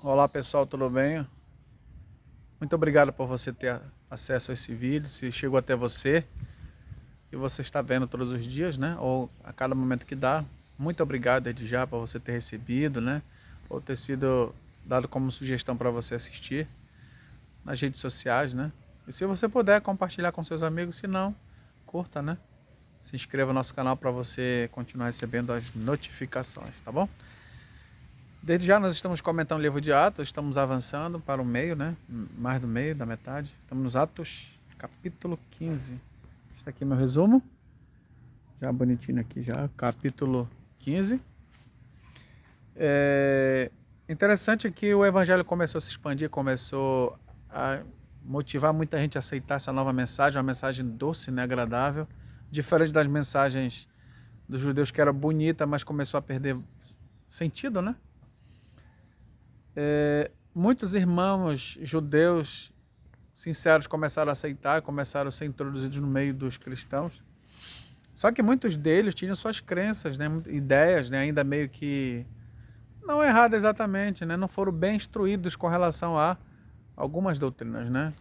Olá pessoal, tudo bem? Muito obrigado por você ter acesso a esse vídeo, se chegou até você e você está vendo todos os dias, né? Ou a cada momento que dá. Muito obrigado desde já por você ter recebido, né? Ou ter sido dado como sugestão para você assistir nas redes sociais, né? E se você puder compartilhar com seus amigos, se não, curta, né? Se inscreva no nosso canal para você continuar recebendo as notificações, tá bom? Desde já nós estamos comentando o livro de Atos, estamos avançando para o meio, né? Mais do meio, da metade. Estamos nos Atos, capítulo 15. Está aqui meu resumo. Já bonitinho aqui já, capítulo 15. Interessante que o evangelho começou a se expandir, começou a motivar muita gente a aceitar essa nova mensagem, uma mensagem doce, né, agradável, diferente das mensagens dos judeus que era bonita, mas começou a perder sentido, né? Muitos irmãos judeus sinceros começaram a aceitar, começaram a ser introduzidos no meio dos cristãos. Só que muitos deles tinham suas crenças, né, ideias, né, ainda meio que não erradas exatamente, né, não foram bem instruídos com relação a algumas doutrinas, né?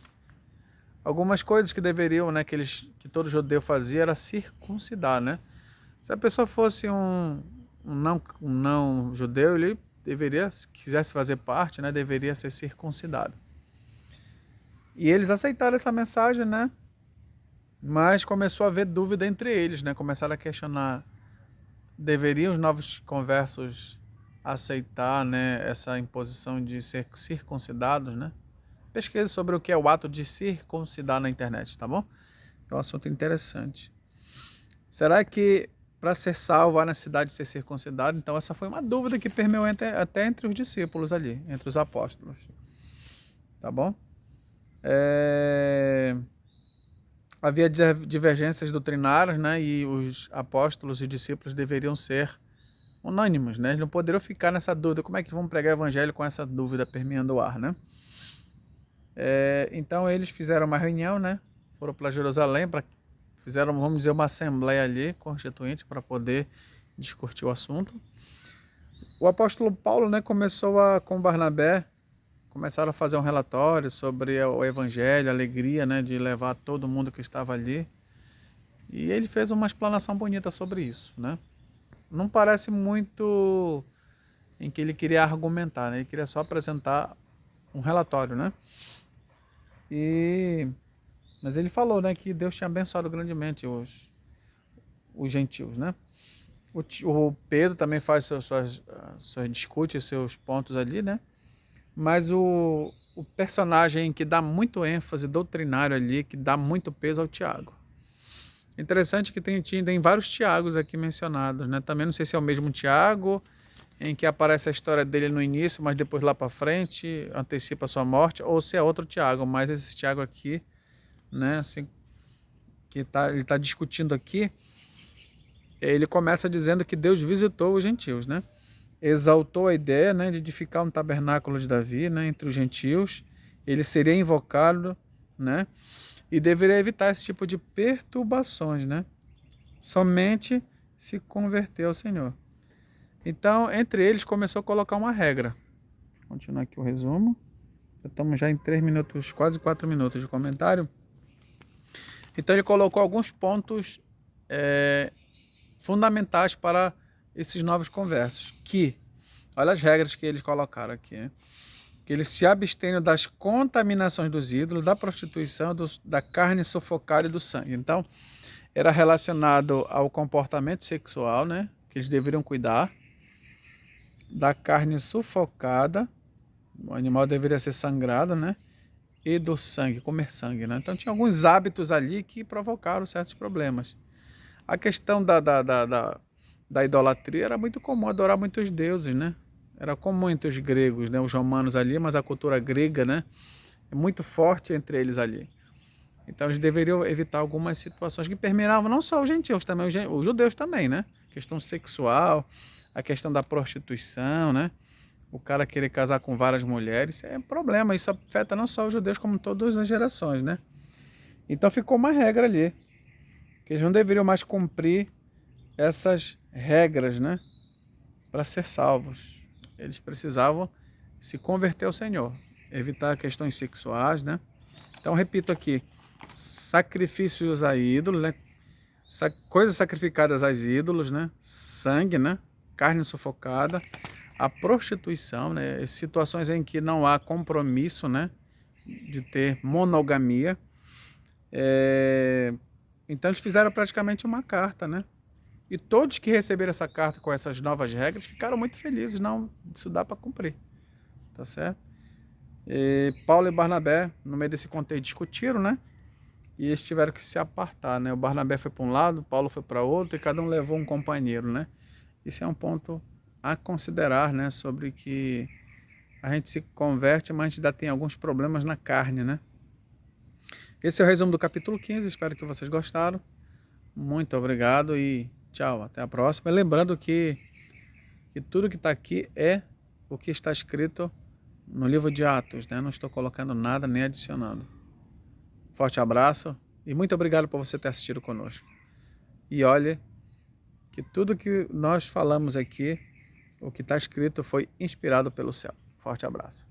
Algumas coisas que deveriam, né, que todo judeu fazia era circuncidar, né? Se a pessoa fosse um não judeu, ele deveria, se quisesse fazer parte, né, deveria ser circuncidado. E eles aceitaram essa mensagem, né? Mas começou a haver dúvida entre eles, né? Começaram a questionar, deveriam os novos conversos aceitar, né, essa imposição de ser circuncidados, né? Pesquise sobre o que é o ato de circuncidar na internet, tá bom? É um assunto interessante. Será que para ser salvo há necessidade de ser circuncidado? Então essa foi uma dúvida que permeou até entre os discípulos ali, entre os apóstolos, tá bom? Havia divergências doutrinárias, né? E os apóstolos e discípulos deveriam ser unânimes, né? Eles não poderiam ficar nessa dúvida. Como é que vão pregar o evangelho com essa dúvida permeando o ar, né? Então eles fizeram uma reunião, né? Foram para Jerusalém, fizeram, vamos dizer, uma assembleia ali constituinte para poder discutir o assunto. O apóstolo Paulo, né, com Barnabé, começaram a fazer um relatório sobre o evangelho, a alegria, né, de levar todo mundo que estava ali. E ele fez uma explanação bonita sobre isso, né? Não parece muito em que ele queria argumentar, né? Ele queria só apresentar um relatório, né? Mas ele falou, né, que Deus tinha abençoado grandemente os gentios, né? O Pedro também faz discute os seus pontos ali, né? Mas o personagem que dá muito ênfase doutrinário ali, que dá muito peso ao Tiago. Interessante que tem vários Tiagos aqui mencionados, né? Também não sei se é o mesmo Tiago, em que aparece a história dele no início, mas depois lá para frente antecipa a sua morte, ou se é outro Tiago, mas esse Tiago aqui, né, assim, ele está discutindo aqui, ele começa dizendo que Deus visitou os gentios, né? Exaltou a ideia, né, de edificar um tabernáculo de Davi, né, entre os gentios. Ele seria invocado, né, e deveria evitar esse tipo de perturbações, né? Somente se converter ao Senhor. Então, entre eles, começou a colocar uma regra. Vou continuar aqui o resumo. Estamos já em 3 minutos, quase 4 minutos de comentário. Então, ele colocou alguns pontos fundamentais para esses novos conversos. Olha as regras que eles colocaram aqui, né? Que eles se abstenham das contaminações dos ídolos, da prostituição, da carne sufocada e do sangue. Então, era relacionado ao comportamento sexual, né? Que eles deveriam cuidar. Da carne sufocada, o animal deveria ser sangrado, né? E do sangue, comer sangue, né? Então tinha alguns hábitos ali que provocaram certos problemas. A questão da idolatria era muito comum, adorar muitos deuses, né? Era comum entre os gregos, né? Os romanos ali, mas a cultura grega, né? É muito forte entre eles ali. Então eles deveriam evitar algumas situações que permeavam não só os gentios, também os judeus também, né? A questão sexual, a questão da prostituição, né? O cara querer casar com várias mulheres, é um problema. Isso afeta não só os judeus, como todas as gerações, né? Então ficou uma regra ali, que eles não deveriam mais cumprir essas regras, né? Para ser salvos. Eles precisavam se converter ao Senhor, evitar questões sexuais, né? Então, repito aqui, sacrifícios a ídolos, né? Coisas sacrificadas aos ídolos, né? Sangue, né? Carne sufocada, a prostituição, né? Situações em que não há compromisso, né? De ter monogamia. Então eles fizeram praticamente uma carta, né? E todos que receberam essa carta com essas novas regras ficaram muito felizes. Não, isso dá para cumprir, tá certo? E Paulo e Barnabé, no meio desse contexto, discutiram, né? E eles tiveram que se apartar, né? O Barnabé foi para um lado, Paulo foi para outro, e cada um levou um companheiro, né? Isso é um ponto a considerar, né? Sobre que a gente se converte, mas a gente ainda tem alguns problemas na carne, né? Esse é o resumo do capítulo 15, espero que vocês gostaram. Muito obrigado e tchau, até a próxima. E lembrando que tudo que está aqui é o que está escrito no livro de Atos, né? Não estou colocando nada nem adicionando. Forte abraço e muito obrigado por você ter assistido conosco. E olhe que tudo que nós falamos aqui, o que está escrito, foi inspirado pelo céu. Forte abraço.